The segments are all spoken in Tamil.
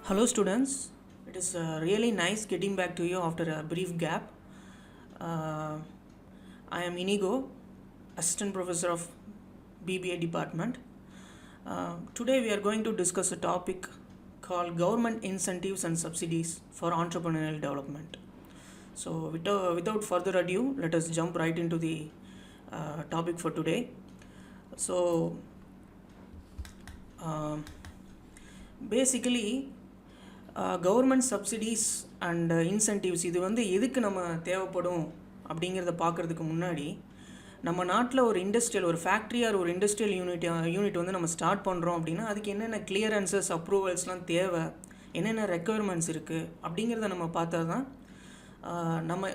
Hello students, it is really nice getting back to you after a brief gap. I am Inigo, Assistant Professor of BBA Department. Today we are going to discuss a topic called Government Incentives and Subsidies for Entrepreneurial Development. So without further ado, let us jump right into the topic for today. So basically government subsidies and incentives இது வந்து எதுக்கு நம்ம தேவைப்படும் அப்படிங்கிறத பார்க்குறதுக்கு முன்னாடி நம்ம நாட்டில் ஒரு இண்டஸ்ட்ரியல் ஒரு ஃபேக்ட்ரி ஆர் ஒரு இண்டஸ்ட்ரியல் யூனிட் வந்து நம்ம ஸ்டார்ட் பண்ணுறோம் அப்படின்னா அதுக்கு என்னென்ன கிளியரன்சஸ் அப்ரூவல்ஸ்லாம் தேவை, என்னென்ன ரெக்குயர்மெண்ட்ஸ் இருக்குது அப்படிங்கிறத நம்ம பார்த்தா தான்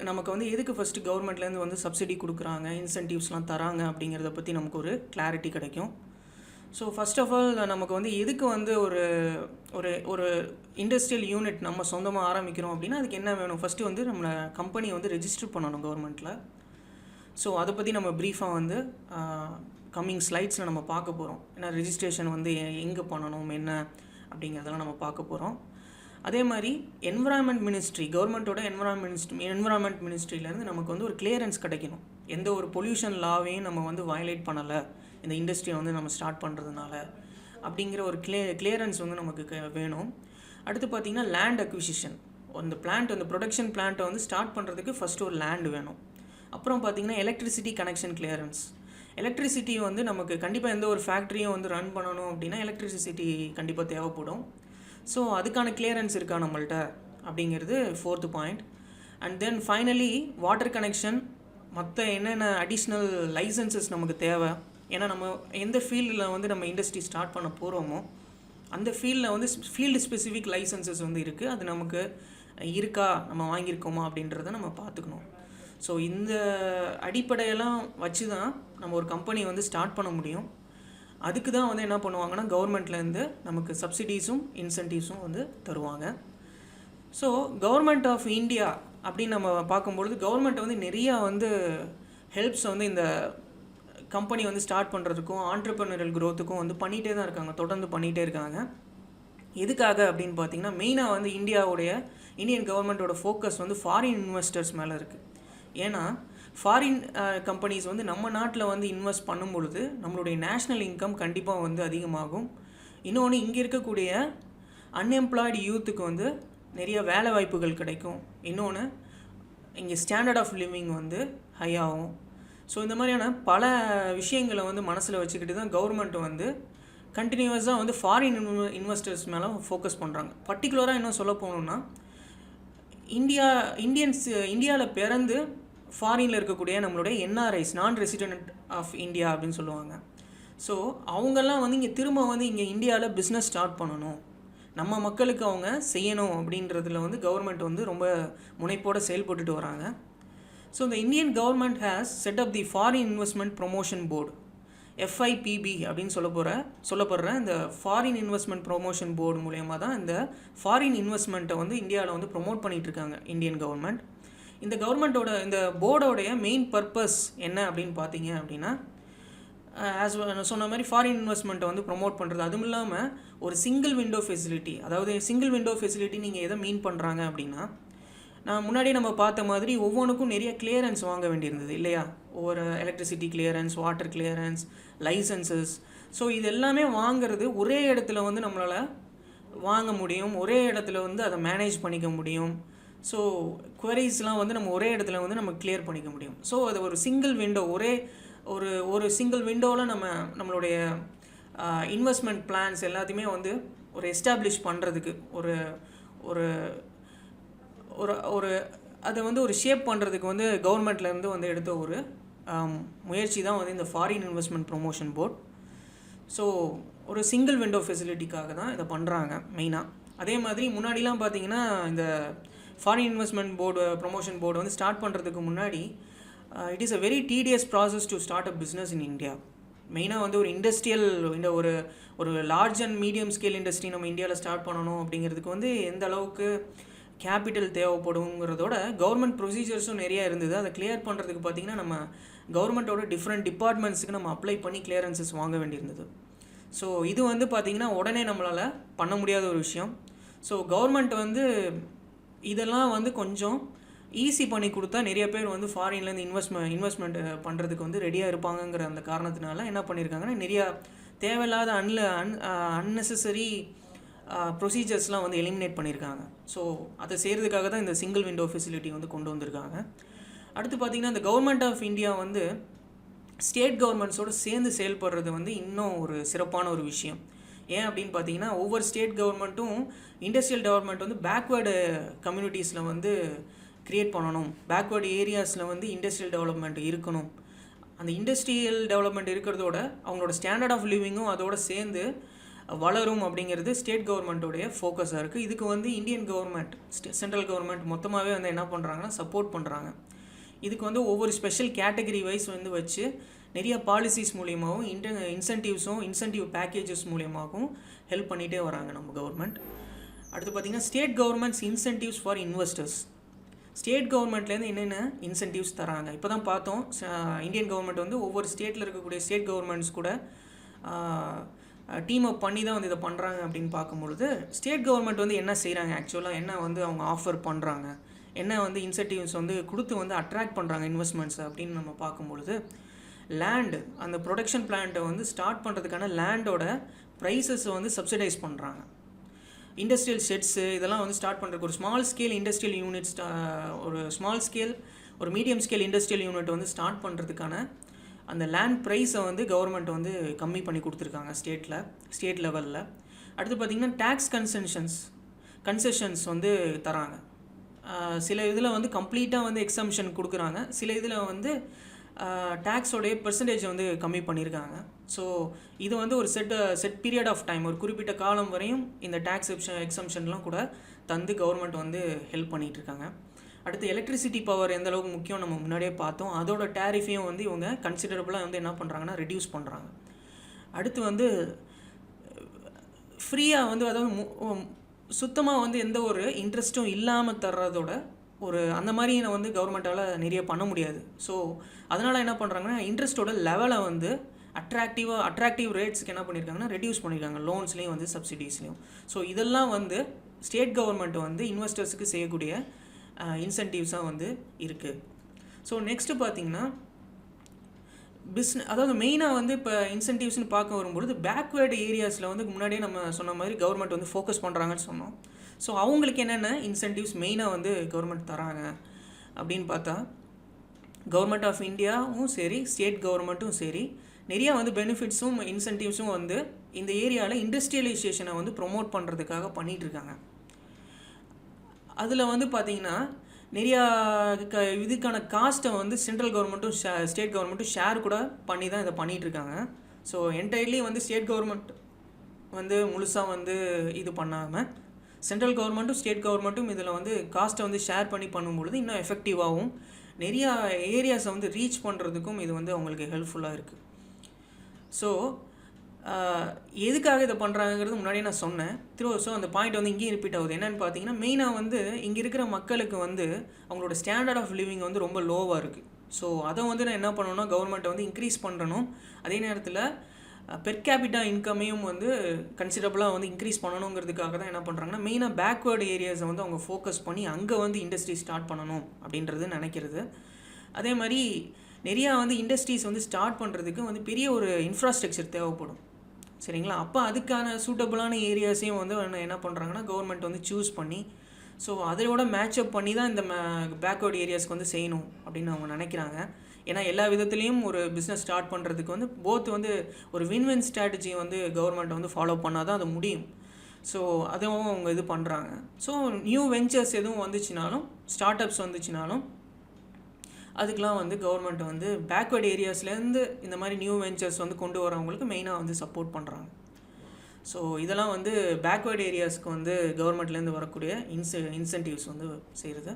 நமக்கு வந்து எதுக்கு ஃபஸ்ட்டு கவர்மெண்ட்லேருந்து வந்து சப்சிடி கொடுக்குறாங்க, இன்சென்டிவ்ஸ்லாம் தராங்க அப்படிங்கிறத பற்றி நமக்கு ஒரு கிளாரிட்டி கிடைக்கும். ஸோ ஃபஸ்ட் ஆஃப் ஆல் நமக்கு வந்து எதுக்கு வந்து ஒரு ஒரு ஒரு இண்டஸ்ட்ரியல் யூனிட் நம்ம சொந்தமாக ஆரம்பிக்கிறோம் அப்படின்னா அதுக்கு என்ன வேணும், ஃபஸ்ட்டு வந்து நம்மளை கம்பெனியை வந்து ரெஜிஸ்டர் பண்ணணும் கவர்மெண்ட்டில். ஸோ அதை பற்றி நம்ம ப்ரீஃபாக வந்து கம்மிங் ஸ்லைட்ஸில் நம்ம பார்க்க போகிறோம். ஏன்னா ரெஜிஸ்ட்ரேஷன் வந்து எங்கே பண்ணணும் என்ன அப்படிங்கிறதெல்லாம் நம்ம பார்க்க போகிறோம். அதே மாதிரி என்விரான்மெண்ட் மினிஸ்ட்ரி, கவர்மெண்ட்டோட என்விரான்மெண்ட் மினிஸ்ட்ரியிலேருந்து நமக்கு வந்து ஒரு கிளியரன்ஸ் கிடைக்கணும். எந்த ஒரு பொல்யூஷன் லாவையும் நம்ம வந்து வயலேட் பண்ணலை இந்த இண்டஸ்ட்ரியை வந்து நம்ம ஸ்டார்ட் பண்ணுறதுனால அப்படிங்கிற ஒரு கிளியரன்ஸ் வந்து நமக்கு வேணும். அடுத்து பார்த்திங்கன்னா லேண்ட் அக்விசிஷன், அந்த ப்ரொடக்ஷன் பிளான்ட்டை வந்து ஸ்டார்ட் பண்ணுறதுக்கு ஃபஸ்ட்டு ஒரு லேண்டு வேணும். அப்புறம் பார்த்திங்கன்னா எலக்ட்ரிசிட்டி கனெக்ஷன் கிளியரன்ஸ். எலக்ட்ரிசிட்டி வந்து நமக்கு கண்டிப்பாக எந்த ஒரு ஃபேக்ட்ரியும் வந்து ரன் பண்ணணும் அப்படின்னா எலக்ட்ரிசிட்டி கண்டிப்பாக தேவைப்படும். ஸோ அதுக்கான கிளியரன்ஸ் இருக்கா நம்மள்ட்ட அப்படிங்கிறது 4th point. And then finally water connection, மற்ற என்னென்ன அடிஷ்னல் லைசன்சஸ் நமக்கு தேவை. ஏன்னா நம்ம எந்த ஃபீல்டில் வந்து நம்ம இண்டஸ்ட்ரி ஸ்டார்ட் பண்ண போகிறோமோ அந்த ஃபீல்டில் வந்து ஃபீல்டு ஸ்பெசிஃபிக் லைசன்சஸ் வந்து இருக்குது. அது நமக்கு இருக்கா, நம்ம வாங்கியிருக்கோமா அப்படின்றத நம்ம பார்த்துக்கணும். ஸோ இந்த அடிப்படையெல்லாம் வச்சு தான் நம்ம ஒரு கம்பெனி வந்து ஸ்டார்ட் பண்ண முடியும். அதுக்கு தான் வந்து என்ன பண்ணுவாங்கன்னா கவர்மெண்ட்லேருந்து நமக்கு சப்சிடிஸும் இன்சென்டிவ்ஸும் வந்து தருவாங்க. ஸோ கவர்மெண்ட் ஆஃப் இந்தியா அப்படின்னு நம்ம பார்க்கும்பொழுது கவர்மெண்ட் வந்து நிறையா வந்து ஹெல்ப்ஸ் வந்து இந்த கம்பெனி வந்து ஸ்டார்ட் பண்ணுறதுக்கும் ஆண்டர்ப்ரனரியல் க்ரோத்துக்கும் வந்து பண்ணிகிட்டே தான் இருக்காங்க, தொடர்ந்து பண்ணிகிட்டே இருக்காங்க. எதுக்காக அப்படின்னு பார்த்தீங்கன்னா மெயினாக வந்து இந்தியன் கவர்மெண்ட்டோட ஃபோக்கஸ் வந்து ஃபாரின் இன்வெஸ்டர்ஸ் மேலே இருக்குது. ஏன்னா ஃபாரின் கம்பெனிஸ் வந்து நம்ம நாட்டில் வந்து இன்வெஸ்ட் பண்ணும் பொழுது நம்மளுடைய நேஷ்னல் இன்கம் கண்டிப்பாக வந்து அதிகமாகும். இன்னொன்று இங்கே இருக்கக்கூடிய அன்எம்ப்ளாய்டு யூத்துக்கு வந்து நிறைய வேலை வாய்ப்புகள் கிடைக்கும். இன்னொன்று இங்கே ஸ்டாண்டர்ட் ஆஃப் லிவிங் வந்து ஹையாகும். ஸோ இந்த மாதிரியான பல விஷயங்களை வந்து மனசில் வச்சுக்கிட்டு தான் கவர்மெண்ட் வந்து கண்டினியூஸாக வந்து ஃபாரின் இன்வெஸ்டர்ஸ் மேலே ஃபோக்கஸ் பண்ணுறாங்க. பர்டிகுலராக இன்னும் சொல்ல போகணுன்னா இந்தியாவில் பிறந்து ஃபாரினில் இருக்கக்கூடிய நம்மளுடைய என்ஆர்ஐஸ், நான் ரெசிடென்ட் ஆஃப் இந்தியா அப்படின்னு சொல்லுவாங்க. ஸோ அவங்கெல்லாம் வந்து இங்கே திரும்ப வந்து இங்கே இந்தியாவில் பிஸ்னஸ் ஸ்டார்ட் பண்ணணும், நம்ம மக்களுக்கு அவங்க செய்யணும் அப்படின்றதுல வந்து கவர்மெண்ட் வந்து ரொம்ப முனைப்போடு செயல்பட்டுட்டு வராங்க. So the Indian government has set up the Foreign Investment Promotion Board, FIPB அப்படின்னு சொல்லப்படுற இந்த ஃபாரின் இன்வெஸ்ட்மெண்ட் ப்ரொமோஷன் போர்டு மூலயமா தான் இந்த ஃபாரின் இன்வெஸ்ட்மெண்ட்டை வந்து இந்தியாவில் வந்து ப்ரொமோட் பண்ணிகிட்டு இருக்காங்க இந்தியன் கவர்மெண்ட். இந்த கவர்மெண்ட்டோட இந்த போர்டோடைய மெயின் பர்பஸ் என்ன அப்படின்னு பார்த்தீங்க அப்படின்னா சொன்ன மாதிரி ஃபாரின் இன்வெஸ்ட்மெண்ட்டை வந்து ப்ரொமோட் பண்ணுறது. அதுவும் இல்லாமல் ஒரு சிங்கிள் விண்டோ ஃபெசிலிட்டி, அதாவது சிங்கிள் விண்டோ ஃபெசிலிட்டி நீங்கள் எதை மீன் பண்ணுறாங்க அப்படின்னா முன்னாடியே நம்ம பார்த்த மாதிரி ஒவ்வொன்றுக்கும் நிறைய கிளியரன்ஸ் வாங்க வேண்டியிருந்தது இல்லையா, ஒவ்வொரு electricity clearance, water clearance, licences. So இது எல்லாமே வாங்கிறது ஒரே இடத்துல வந்து நம்மளால் வாங்க முடியும், ஒரே இடத்துல வந்து அதை மேனேஜ் பண்ணிக்க முடியும். ஸோ குவரிஸ்லாம் வந்து நம்ம ஒரே இடத்துல வந்து நம்ம கிளியர் பண்ணிக்க முடியும். ஸோ அது ஒரு சிங்கிள் விண்டோ, ஒரு சிங்கிள் விண்டோவில் நம்மளுடைய இன்வெஸ்ட்மெண்ட் பிளான்ஸ் எல்லாத்தையுமே வந்து ஒரு எஸ்டாப்ளிஷ் பண்ணுறதுக்கு ஒரு ஒரு அதை வந்து ஒரு ஷேப் பண்ணுறதுக்கு வந்து கவர்மெண்ட்லேருந்து வந்து எடுத்த ஒரு முயற்சி தான் வந்து இந்த foreign investment promotion board. So ஒரு சிங்கிள் விண்டோ ஃபெசிலிட்டிக்காக தான் இதை பண்ணுறாங்க மெயினாக. அதே மாதிரி முன்னாடிலாம் பார்த்தீங்கன்னா இந்த ஃபாரின் இன்வெஸ்ட்மெண்ட் ப்ரொமோஷன் போர்டு வந்து ஸ்டார்ட் பண்ணுறதுக்கு முன்னாடி it is a very tedious process to start a business in India. மெயினாக வந்து ஒரு இண்டஸ்ட்ரியல் ஒரு large and medium scale industry நம்ம இந்தியாவில் ஸ்டார்ட் பண்ணணும் அப்படிங்கிறதுக்கு வந்து எந்த அளவுக்கு கேபிட்டல் தேவைப்படுங்கிறதோட கவர்மெண்ட் ப்ரொசீஜர்ஸும் நிறையா இருந்தது. அதை கிளியர் பண்ணுறதுக்கு பார்த்திங்கன்னா நம்ம கவர்மெண்ட்டோட டிஃப்ரெண்ட் டிபார்ட்மெண்ட்ஸுக்கு நம்ம அப்ளை பண்ணி கிளியரன்சஸ் வாங்க வேண்டியிருந்தது. ஸோ இது வந்து பார்த்திங்கன்னா உடனே நம்மளால் பண்ண முடியாத ஒரு விஷயம். ஸோ கவர்மெண்ட் வந்து இதெல்லாம் வந்து கொஞ்சம் ஈஸி பண்ணி கொடுத்தா நிறைய பேர் வந்து ஃபாரின்லேருந்து இன்வெஸ்ட்மெண்ட் பண்ணுறதுக்கு வந்து ரெடியாக இருப்பாங்கங்கிற அந்த காரணத்தினால என்ன பண்ணியிருக்காங்கன்னா நிறையா தேவையில்லாத அன்னெசரி ப்ரொசீஜர்ஸ்லாம் வந்து எலிமினேட் பண்ணியிருக்காங்க. ஸோ அதை செய்கிறதுக்காக தான் இந்த சிங்கிள் விண்டோ ஃபெசிலிட்டி வந்து கொண்டு வந்திருக்காங்க. அடுத்து பார்த்திங்கன்னா இந்த கவர்மெண்ட் ஆஃப் இந்தியா வந்து ஸ்டேட் கவர்மெண்ட்ஸோடு சேர்ந்து செயல்படுறது வந்து இன்னும் ஒரு சிறப்பான ஒரு விஷயம். ஏன் அப்படின்னு பார்த்தீங்கன்னா ஒவ்வொரு ஸ்டேட் கவர்மெண்ட்டும் இண்டஸ்ட்ரியல் டெவலப்மெண்ட் வந்து பேக்வேர்டு கம்யூனிட்டிஸில் வந்து க்ரியேட் பண்ணணும், பேக்வேர்டு ஏரியாஸில் வந்து இண்டஸ்ட்ரியல் டெவலப்மெண்ட் இருக்கணும். அந்த இண்டஸ்ட்ரியல் டெவலப்மெண்ட் இருக்கிறதோட அவங்களோட ஸ்டாண்டர்ட் ஆஃப் லிவிங்கும் அதோடு சேர்ந்து வளரும் அப்படிங்கிறது ஸ்டேட் கவர்மெண்ட்டோடைய ஃபோக்கஸாக இருக்குது. இதுக்கு வந்து இந்தியன் கவர்மெண்ட் சென்ட்ரல் கவர்மெண்ட் மொத்தமாகவே வந்து என்ன பண்ணுறாங்கன்னா சப்போர்ட் பண்ணுறாங்க. இதுக்கு வந்து ஒவ்வொரு ஸ்பெஷல் கேட்டகரி வைஸ் வந்து வச்சு நிறைய பாலிசிஸ் மூலியமாகவும் இன்சென்டிவ் பேக்கேஜஸ் மூலியமாகவும் ஹெல்ப் பண்ணிகிட்டே வராங்க நம்ம கவர்மெண்ட். அடுத்து பார்த்திங்கன்னா state governments incentives for investors. State கவர்மெண்ட்லேருந்து என்னென்ன இன்சென்டிவ்ஸ் தராங்க இப்போ தான் பார்த்தோம். இந்தியன் கவர்மெண்ட் வந்து ஒவ்வொரு ஸ்டேட்டில் இருக்கக்கூடிய ஸ்டேட் கவர்மெண்ட்ஸ் கூட டீம் அப் பண்ணி தான் வந்து இதை பண்ணுறாங்க அப்படின்னு பார்க்கும்பொழுது ஸ்டேட் கவர்மெண்ட் வந்து என்ன செய்கிறாங்க, ஆக்சுவலாக என்ன வந்து அவங்க ஆஃபர் பண்ணுறாங்க, என்ன வந்து இன்சென்டிவ்ஸ் வந்து கொடுத்து வந்து அட்ராக்ட் பண்ணுறாங்க இன்வெஸ்ட்மெண்ட்ஸ் அப்படின்னு நம்ம பார்க்கும்பொழுது லேண்டு அந்த ப்ரொடக்ஷன் பிளான்ட்டை வந்து ஸ்டார்ட் பண்ணுறதுக்கான லேண்டோட ப்ரைஸஸை வந்து சப்சிடைஸ் பண்ணுறாங்க. இண்டஸ்ட்ரியல் ஷெட்ஸு இதெல்லாம் வந்து ஸ்டார்ட் பண்ணுறதுக்கு ஒரு ஸ்மால் ஸ்கேல் இண்டஸ்ட்ரியல் யூனிட்ஸ் ஒரு மீடியம் ஸ்கேல் இண்டஸ்ட்ரியல் யூனிட் வந்து ஸ்டார்ட் பண்ணுறதுக்கான அந்த லேண்ட் ப்ரைஸை வந்து கவர்மெண்ட் வந்து கம்மி பண்ணி கொடுத்துருக்காங்க ஸ்டேட் லெவலில். அடுத்து பார்த்திங்கன்னா டேக்ஸ் கன்செஷன்ஸ் வந்து தராங்க. சில இதில் வந்து கம்ப்ளீட்டாக வந்து எக்ஸம்ஷன் கொடுக்குறாங்க, சில இதில் வந்து டேக்ஸோடைய பெர்சன்டேஜை வந்து கம்மி பண்ணியிருக்காங்க. ஸோ இது வந்து ஒரு செட் பீரியட் ஆஃப் டைம், ஒரு குறிப்பிட்ட காலம் வரையும் இந்த டேக்ஸ் எக்ஸம்ஷன்லாம் கூட தந்து கவர்மெண்ட் வந்து ஹெல்ப் பண்ணிகிட்ருக்காங்க. அடுத்து எலக்ட்ரிசிட்டி பவர் எந்த அளவுக்கு முக்கியம் நம்ம முன்னாடியே பார்த்தோம். அதோட டேரிஃபையும் வந்து இவங்க கன்சிடரபுளாக வந்து என்ன பண்ணுறாங்கன்னா ரெடியூஸ் பண்ணுறாங்க. அடுத்து வந்து ஃப்ரீயாக வந்து அதாவது சுத்தமாக வந்து எந்த ஒரு இன்ட்ரெஸ்ட்டும் இல்லாமல் தர்றதோட ஒரு அந்த மாதிரி வந்து கவர்மெண்ட்டால் நிறைய பண்ண முடியாது. ஸோ அதனால் என்ன பண்ணுறாங்கன்னா இன்ட்ரெஸ்ட்டோட லெவலை வந்து அட்ராக்டிவ் ரேட்ஸ்க்கு என்ன பண்ணியிருக்காங்கன்னா ரெடியூஸ் பண்ணியிருக்காங்க, லோன்ஸ்லேயும் வந்து சப்சிடிஸ்லேயும். ஸோ இதெல்லாம் வந்து ஸ்டேட் கவர்மெண்ட் வந்து இன்வெஸ்டர்ஸுக்கு செய்யக்கூடிய இன்சென்டிவ்ஸாக வந்து இருக்குது. ஸோ நெக்ஸ்ட்டு பார்த்திங்கன்னா அதாவது மெயினாக வந்து இப்போ இன்சென்டிவ்ஸ்னு பார்க்க வரும்பொழுது பேக்வேர்டு ஏரியாஸில் வந்து முன்னாடியே நம்ம சொன்ன மாதிரி கவர்மெண்ட் வந்து ஃபோக்கஸ் பண்ணுறாங்கன்னு சொன்னோம். ஸோ அவங்களுக்கு என்னென்ன இன்சென்டிவ்ஸ் மெயினாக வந்து கவர்மெண்ட் தராங்க அப்படின்னு பார்த்தா கவர்மெண்ட் ஆஃப் இந்தியாவும் சரி ஸ்டேட் கவர்மெண்ட்டும் சரி நிறையா வந்து பெனிஃபிட்ஸும் இன்சென்டிவ்ஸும் வந்து இந்த ஏரியாவில் இண்டஸ்ட்ரியலைசேஷனை வந்து ப்ரொமோட் பண்ணுறதுக்காக பண்ணிகிட்ருக்காங்க. அதில் வந்து பார்த்திங்கன்னா நிறையா இதுக்கான காஸ்ட்டை வந்து சென்ட்ரல் கவர்மெண்ட்டும் ஸ்டேட் கவர்மெண்ட்டும் ஷேர் கூட பண்ணி தான் இதை பண்ணிகிட்ருக்காங்க. ஸோ என்டையர்லி வந்து ஸ்டேட் கவர்மெண்ட் வந்து முழுசாக வந்து இது பண்ணாமல் சென்ட்ரல் கவர்மெண்ட்டும் ஸ்டேட் கவர்மெண்ட்டும் இதில் வந்து காஸ்ட்டை வந்து ஷேர் பண்ணி பண்ணும்பொழுது இன்னும் எஃபெக்டிவாகவும் நிறையா ஏரியாஸை வந்து ரீச் பண்ணுறதுக்கும் இது வந்து அவங்களுக்கு ஹெல்ப்ஃபுல்லாக இருக்குது. ஸோ எதுக்காக இதை பண்ணுறாங்கிறது முன்னாடியே நான் சொன்னேன். ஸோ அந்த பாயிண்ட் வந்து இங்கேயும் ரிப்பீட் ஆகுது. என்னென்னு பார்த்தீங்கன்னா மெயினாக வந்து இங்கே இருக்கிற மக்களுக்கு வந்து அவங்களோட ஸ்டாண்டர்ட் ஆஃப் லிவிங் வந்து ரொம்ப லோவாக இருக்குது. ஸோ அதை வந்து நான் என்ன பண்ணணும்னா கவர்மெண்ட்டை வந்து இன்க்ரீஸ் பண்ணணும், அதே நேரத்தில் பெர் கேபிட்டா இன்கமையும் வந்து கன்சிடரபுளாக வந்து இன்க்ரீஸ் பண்ணணுங்கிறதுக்காக தான் என்ன பண்ணுறாங்கன்னா மெயினாக பேக்வேர்டு ஏரியாஸை வந்து அவங்க ஃபோக்கஸ் பண்ணி அங்கே வந்து இண்டஸ்ட்ரி ஸ்டார்ட் பண்ணணும் அப்படின்றது நினைக்கிறது. அதே மாதிரி நிறையா வந்து இண்டஸ்ட்ரீஸ் வந்து ஸ்டார்ட் பண்ணுறதுக்கு வந்து பெரிய ஒரு இன்ஃப்ராஸ்ட்ரக்சர் தேவைப்படும், சரிங்களா? அப்போ அதுக்கான சூட்டபுளான ஏரியாஸையும் வந்து என்ன பண்ணுறாங்கன்னா கவர்மெண்ட் வந்து சூஸ் பண்ணி ஸோ அதையோட மேட்சப் பண்ணி தான் இந்த பேக்வேர்டு ஏரியாஸ்க்கு வந்து செய்யணும் அப்படின்னு அவங்க நினைக்கிறாங்க. ஏன்னா எல்லா விதத்துலேயும் ஒரு பிஸ்னஸ் ஸ்டார்ட் பண்ணுறதுக்கு வந்து போத் வந்து ஒரு வின் ஸ்ட்ராட்டஜி வந்து கவர்மெண்ட் வந்து ஃபாலோ பண்ணால் தான் அது முடியும். ஸோ அதுவும் அவங்க இது பண்ணுறாங்க. ஸோ நியூ வெஞ்சர்ஸ் எதுவும் வந்துச்சுனாலும் ஸ்டார்ட் அப்ஸ் வந்துச்சுனாலும் அதுக்கெலாம் வந்து கவர்மெண்ட் வந்து பேக்வேர்டு ஏரியாஸ்லேருந்து இந்த மாதிரி நியூ வெஞ்சர்ஸ் வந்து கொண்டு வரவங்களுக்கு மெயினாக வந்து சப்போர்ட் பண்ணுறாங்க. ஸோ இதெல்லாம் வந்து பேக்வேர்டு ஏரியாஸ்க்கு வந்து கவர்மெண்ட்லேருந்து வரக்கூடிய இன்சென்டிவ்ஸ் வந்து செய்கிறது.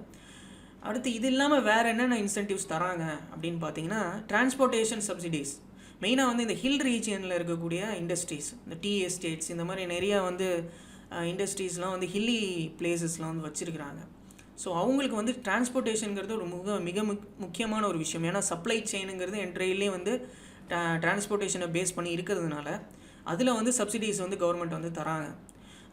அடுத்து இது இல்லாமல் வேறு என்னென்ன இன்சென்டிவ்ஸ் தராங்க அப்படின்னு பார்த்தீங்கன்னா டிரான்ஸ்போர்ட்டேஷன் சப்சிடிஸ். மெயினாக வந்து இந்த ஹில் ரீஜியனில் இருக்கக்கூடிய இண்டஸ்ட்ரீஸ், இந்த டீ எஸ்டேட்ஸ், இந்த மாதிரி நிறையா வந்து இண்டஸ்ட்ரீஸ்லாம் வந்து ஹில்லி பிளேசஸ்லாம் வந்து வச்சுருக்கிறாங்க. ஸோ அவங்களுக்கு வந்து டிரான்ஸ்போர்ட்டேஷனுங்கிறது ஒரு மிக முக்கியமான ஒரு விஷயம். ஏன்னா சப்ளை செயினுங்கிறது என்ட்ரையிலே வந்து டிரான்ஸ்போர்ட்டேஷனை பேஸ் பண்ணி இருக்கிறதுனால அதில் வந்து சப்சிடிஸ் வந்து கவர்மெண்ட் வந்து தராங்க.